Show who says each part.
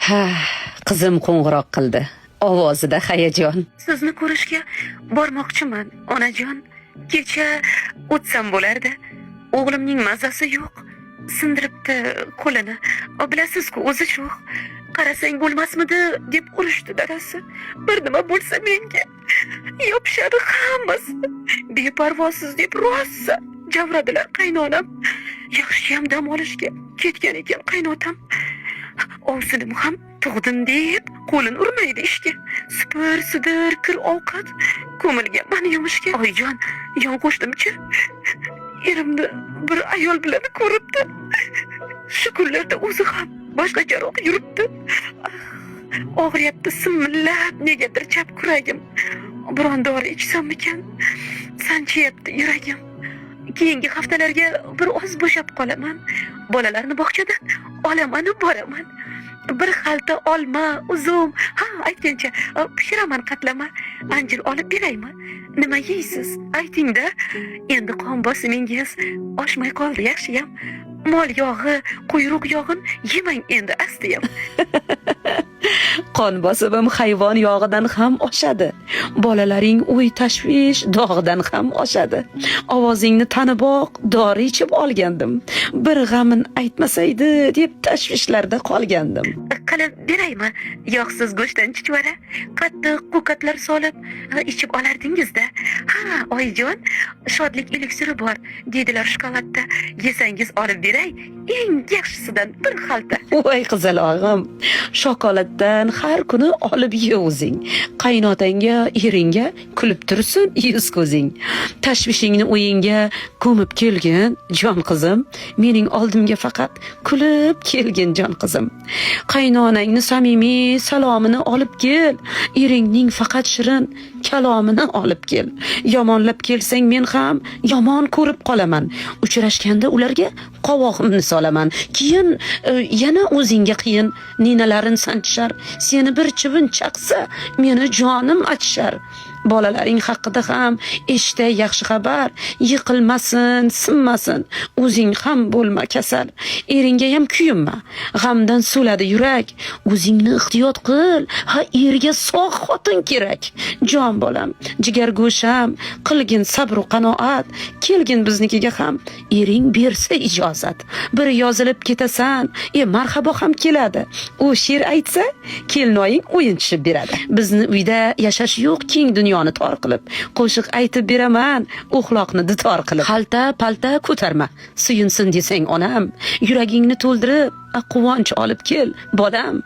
Speaker 1: Ha, qizim qo'ng'iroq qildi. Ovozida hayajon.
Speaker 2: Sizni ko'rishga bormoqchiman, onajon. Kecha o'tsam bo'lardi. O'g'limning mazasi yo'q. Sindiribdi qo'lini. Bilasiz-ku, o'zi shu. Qarasang bo'lmasmidi deb urishdi dadasi. Bir nima bo'lsa menga yopishadi hammasi. Beparvosiz deb rosa javradilar qaynonam. Yaxshiyam dam olishga ketgan ekan qaynotam. Ovsinim ham tug'dim deb qo'lini urmaydi ishga. Supur, sidir, kir ovqat. Ko'milganman yumushga. Oyijon, yon qo'shdim-chi. Erimni bir ayol bilan ko'ribdi. Shu kunlarda o'zi ham boshqacharoq yuribdi. Og'riyapti, simillab, negadir chap kuragim. Biron dori ichsammikan? Sanchyapti yuragim. Keyingi haftalarga bir oz bo'shab qolaman. Bolalarni bog'chadan olaman, boraman. Bir xalta olma, uzum, aytgancha pishiraman qatlama. Anjir olib beraymi? Nima yeysiz? Ayting-da. Endi qon bosimingiz oshmay qoldi, yaxshiyam. Mol yog'i, quyruq yog'in yemang endi astiyam.
Speaker 1: Qon bosimim hayvon yog'idan ham oshadi. Bolalaring o'y tashvish dog'idan ham oshadi. Ovozingni taniboq dori ichib olgandim. Bir g'amin aytmasaydi deb tashvishlarda qolgandim.
Speaker 2: Qilib beraymi? Yog'siz go'shtdan chuchvara, qattiq qo'katlar solib ichib olardingiz-da. Oyijon, shodlik eliksiri bor, deydilar shokoladda. Yesangiz olib beray, eng yaxshisidan bir xalta.
Speaker 1: Voy qizalog'im, shokoladdan har kuni olib ye o'zing. Qaynotangga, eringga kulib tursin yuz ko'zing. Tashvishingni o'yingga ko'mib kelgin, jon qizim. Mening oldimga faqat kulib kelgin, jon qizim. Qaynonangni samimiy salomini olib kel. Eringning faqat shirin kalomini olib kel. Yomonlab kelsang men ham yomon ko'rib qolaman. Uchrashganda ularga qovog'imni solaman. Keyin yana o'zingga qiyin ninalarin sanchishar. Seni bir chivin chaqsa, meni jonim achishar. Bolalaring haqida ham eshitay yaxshi xabar. Yiqilmasin, sinmasin. O'zing ham bo'lma kasal. Eringga ham kuyinma. G'amdan so'ladi yurak. O'zingni ehtiyot qil. Erga sog' xotin kerak. Jon bolam, jigar go'sham, qilgin sabr va qanoat. Kelgin biznikiga ham ering bersa ijozat. Bir yozilib ketasan, marhabo ham keladi. U she'r aytsa, kelinoying o'yin tushib beradi. Bizni uyda yashash yo'q keng dunyoni tor qilib. Qo'shiq aytib beraman, uxloqni dutor qilib. Xalta, palta ko'tarma. Suyunsin desang onam, yuragingni to'ldirib, quvonch olib kel, bolam.